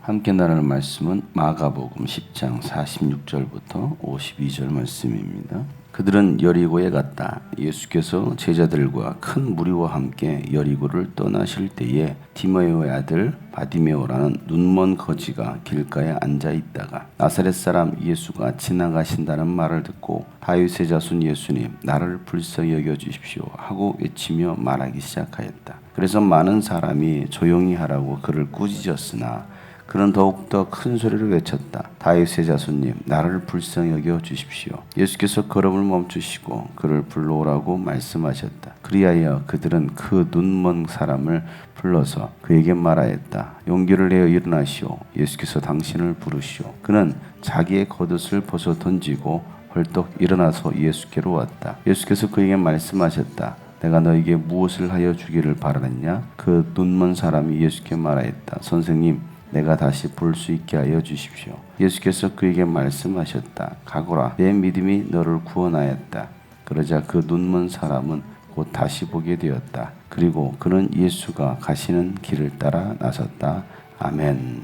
함께 나누는 말씀은 마가복음 10장 46절부터 52절 말씀입니다. 그들은 여리고에 갔다. 예수께서 제자들과 큰 무리와 함께 여리고를 떠나실 때에 디마에오의 아들 바디메오라는 눈먼 거지가 길가에 앉아 있다가 나사렛 사람 예수가 지나가신다는 말을 듣고 다윗의 자손 예수님 나를 불쌍히 여겨 주십시오 하고 외치며 말하기 시작하였다. 그래서 많은 사람이 조용히 하라고 그를 꾸짖었으나 그는 더욱더 큰 소리로 외쳤다. 다윗의 자손님 나를 불쌍히 여겨 주십시오. 예수께서 걸음을 멈추시고 그를 불러오라고 말씀하셨다. 그리하여 그들은 그 눈먼 사람을 불러서 그에게 말하였다. 용기를 내어 일어나시오. 예수께서 당신을 부르시오. 그는 자기의 겉옷을 벗어 던지고 벌떡 일어나서 예수께로 왔다. 예수께서 그에게 말씀하셨다. 내가 너에게 무엇을 하여 주기를 바라느냐? 그 눈먼 사람이 예수께 말하였다. 선생님 내가 다시 볼 수 있게 하여 주십시오. 예수께서 그에게 말씀하셨다. 가거라 내 믿음이 너를 구원하였다. 그러자 그 눈먼 사람은 곧 다시 보게 되었다. 그리고 그는 예수가 가시는 길을 따라 나섰다. 아멘.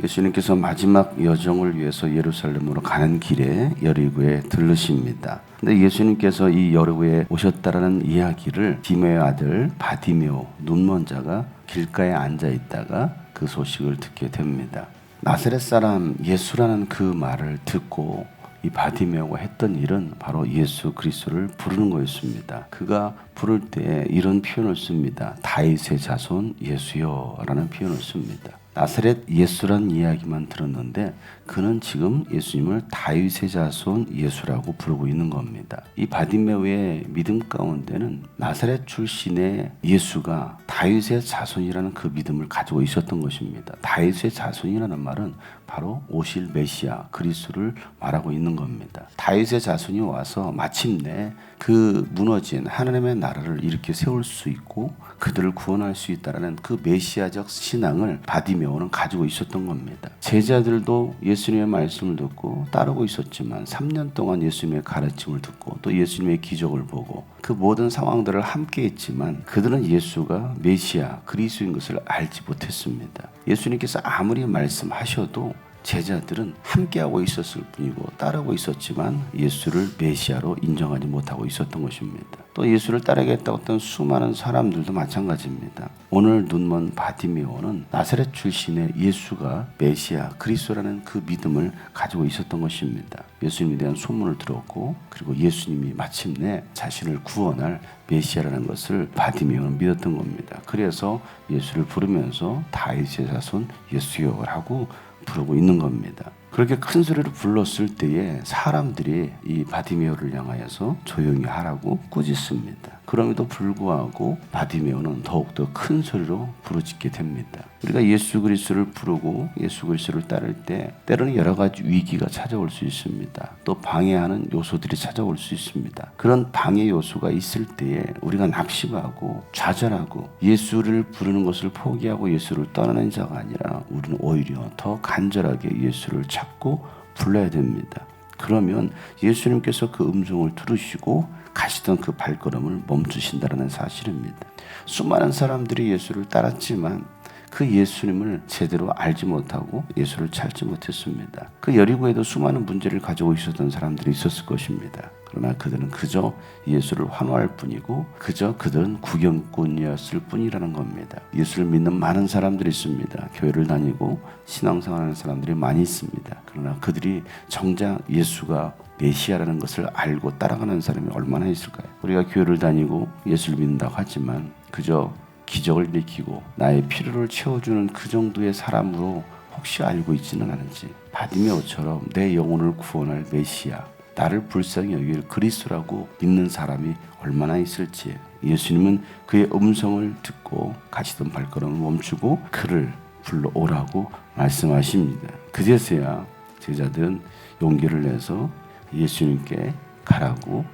예수님께서 마지막 여정을 위해서 예루살렘으로 가는 길에 여리고에 들르십니다. 근데 예수님께서 이 여리고에 오셨다라는 이야기를 디메의 아들 바디메오 눈먼 자가 길가에 앉아 있다가 그 소식을 듣게 됩니다. 나사렛 사람 예수라는 그 말을 듣고 이 바디메오가 했던 일은 바로 예수 그리스도를 부르는 거였습니다. 그가 부를 때 이런 표현을 씁니다. 다윗의 자손 예수여 라는 표현을 씁니다. 나사렛 예수란 이야기만 들었는데 그는 지금 예수님을 다윗의 자손 예수라고 부르고 있는 겁니다. 이 바디메오의 믿음 가운데는 나사렛 출신의 예수가 다윗의 자손이라는 그 믿음을 가지고 있었던 것입니다. 다윗의 자손이라는 말은 바로 오실 메시아 그리스도를 말하고 있는 겁니다. 다윗의 자손이 와서 마침내 그 무너진 하나님의 나라를 일으켜 세울 수 있고 그들을 구원할 수 있다라는 그 메시아적 신앙을 바디메오는 가지고 있었던 겁니다. 제자들도 예수님의 말씀을 듣고 따르고 있었지만 3년 동안 예수님의 가르침을 듣고 또 예수님의 기적을 보고 그 모든 상황들을 함께 했지만 그들은 예수가 메시아 그리스도인 것을 알지 못했습니다. 예수님께서 아무리 말씀하셔도 제자들은 함께하고 있었을 뿐이고 따르고 있었지만 예수를 메시아로 인정하지 못하고 있었던 것입니다. 또 예수를 따르겠다고 했던 수많은 사람들도 마찬가지입니다. 오늘 눈먼 바디메오는 나사렛 출신의 예수가 메시아 그리스도라는 그 믿음을 가지고 있었던 것입니다. 예수님에 대한 소문을 들었고 그리고 예수님이 마침내 자신을 구원할 메시아라는 것을 바디메오는 믿었던 겁니다. 그래서 예수를 부르면서 다윗의 자손 예수여라고 부르고 있는 겁니다. 그렇게 큰 소리로 불렀을 때에 사람들이 이 바디메오를 향하여서 조용히 하라고 꾸짖습니다. 그럼에도 불구하고 바디메오는 더욱더 큰 소리로 부르짖게 됩니다. 우리가 예수 그리스도를 부르고 예수 그리스도를 따를 때 때로는 여러 가지 위기가 찾아올 수 있습니다. 또 방해하는 요소들이 찾아올 수 있습니다. 그런 방해 요소가 있을 때에 우리가 낙심하고 좌절하고 예수를 부르는 것을 포기하고 예수를 떠나는 자가 아니라 우리는 오히려 더 간절하게 예수를 찾고 불러야 됩니다. 그러면 예수님께서 그 음성을 들으시고 가시던 그 발걸음을 멈추신다는 사실입니다. 수많은 사람들이 예수를 따랐지만 그 예수님을 제대로 알지 못하고 예수를 찾지 못했습니다. 그 여리고에도 수많은 문제를 가지고 있었던 사람들이 있었을 것입니다. 그러나 그들은 그저 예수를 환호할 뿐이고 그저 그들은 구경꾼이었을 뿐이라는 겁니다. 예수를 믿는 많은 사람들이 있습니다. 교회를 다니고 신앙생활하는 사람들이 많이 있습니다. 그러나 그들이 정작 예수가 메시아라는 것을 알고 따라가는 사람이 얼마나 있을까요? 우리가 교회를 다니고 예수를 믿는다고 하지만 그저 기적을 일으키고 나의 필요를 채워주는 그 정도의 사람으로 혹시 알고 있지는 않은지 바디메오처럼 내 영혼을 구원할 메시아 나를 불쌍히 여길 그리스도라고 믿는 사람이 얼마나 있을지 예수님은 그의 음성을 듣고 가시던 발걸음을 멈추고 그를 불러오라고 말씀하십니다. 그제서야 제자들은 용기를 내서 예수님께 가라고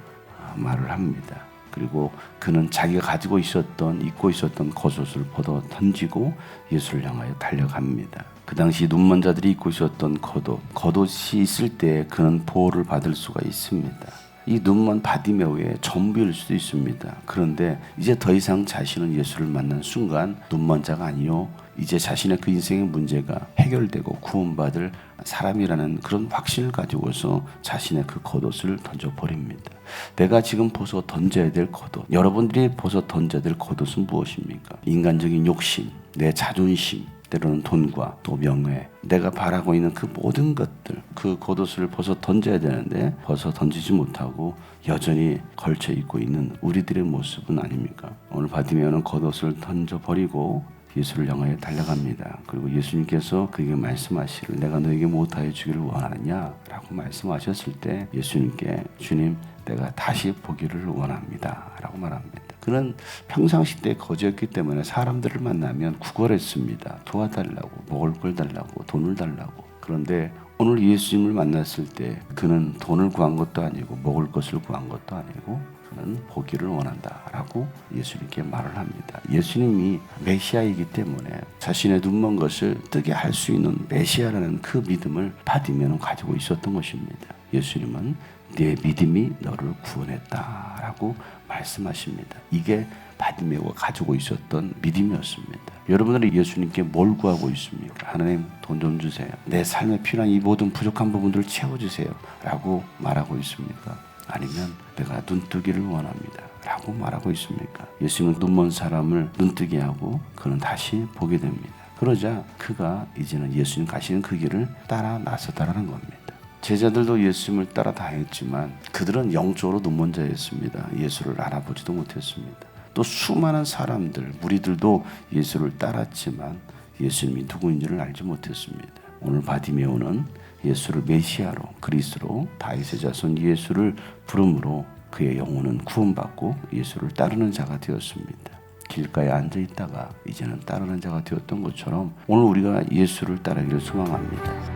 말을 합니다. 그리고 그는 자기가 가지고 있었던 입고 있었던 겉옷을 벗어 던지고 예수를 향하여 달려갑니다. 그 당시 눈먼 자들이 입고 있었던 겉옷이 있을 때 그는 보호를 받을 수가 있습니다. 이 눈먼 바디메오의 전부일 수도 있습니다. 그런데 이제 더 이상 자신은 예수를 만난 순간 눈먼 자가 아니요, 이제 자신의 그 인생의 문제가 해결되고 구원받을 사람이라는 그런 확신을 가지고서 자신의 그 겉옷을 던져버립니다. 내가 지금 벗어 던져야 될 겉옷, 여러분들이 벗어 던져야 될 겉옷은 무엇입니까? 인간적인 욕심, 내 자존심, 때로는 돈과 또 명예, 내가 바라고 있는 그 모든 것들, 그 겉옷을 벗어 던져야 되는데 벗어 던지지 못하고 여전히 걸쳐 입고 있는 우리들의 모습은 아닙니까? 오늘 바디메오는 겉옷을 던져버리고 예수를 향하여 달려갑니다. 그리고 예수님께서 그에게 말씀하시를 내가 너에게 무엇하여 주기를 원하느냐 라고 말씀하셨을 때 예수님께 주님, 내가 다시 보기를 원합니다 라고 말합니다. 그는 평상시 때 거지였기 때문에 사람들을 만나면 구걸했습니다. 도와달라고, 먹을 걸 달라고, 돈을 달라고. 그런데 오늘 예수님을 만났을 때 그는 돈을 구한 것도 아니고 먹을 것을 구한 것도 아니고 그는 보기를 원한다라고 예수님께 말을 합니다. 예수님이 메시아이기 때문에 자신의 눈먼 것을 뜨게 할 수 있는 메시아라는 그 믿음을 바디메오는 가지고 있었던 것입니다. 예수님은 네 믿음이 너를 구원했다라고 말씀하십니다. 이게 바디메오가 가지고 있었던 믿음이었습니다. 여러분들은 예수님께 뭘 구하고 있습니까? 하나님, 돈 좀 주세요. 내 삶에 필요한 이 모든 부족한 부분들을 채워주세요 라고 말하고 있습니까? 아니면 내가 눈뜨기를 원합니다 라고 말하고 있습니까? 예수님은 눈먼 사람을 눈뜨게 하고 그는 다시 보게 됩니다. 그러자 그가 이제는 예수님 가시는 그 길을 따라 나서다라는 겁니다. 제자들도 예수님을 따라 다녔지만 그들은 영적으로 눈먼 자였습니다. 예수를 알아보지도 못했습니다. 또 수많은 사람들, 무리들도 예수를 따랐지만 예수님이 누구인지를 알지 못했습니다. 오늘 바디메오는 예수를 메시아로, 그리스도로, 다윗의 자손 예수를 부름으로 그의 영혼은 구원받고 예수를 따르는 자가 되었습니다. 길가에 앉아 있다가 이제는 따르는 자가 되었던 것처럼 오늘 우리가 예수를 따르기를 소망합니다.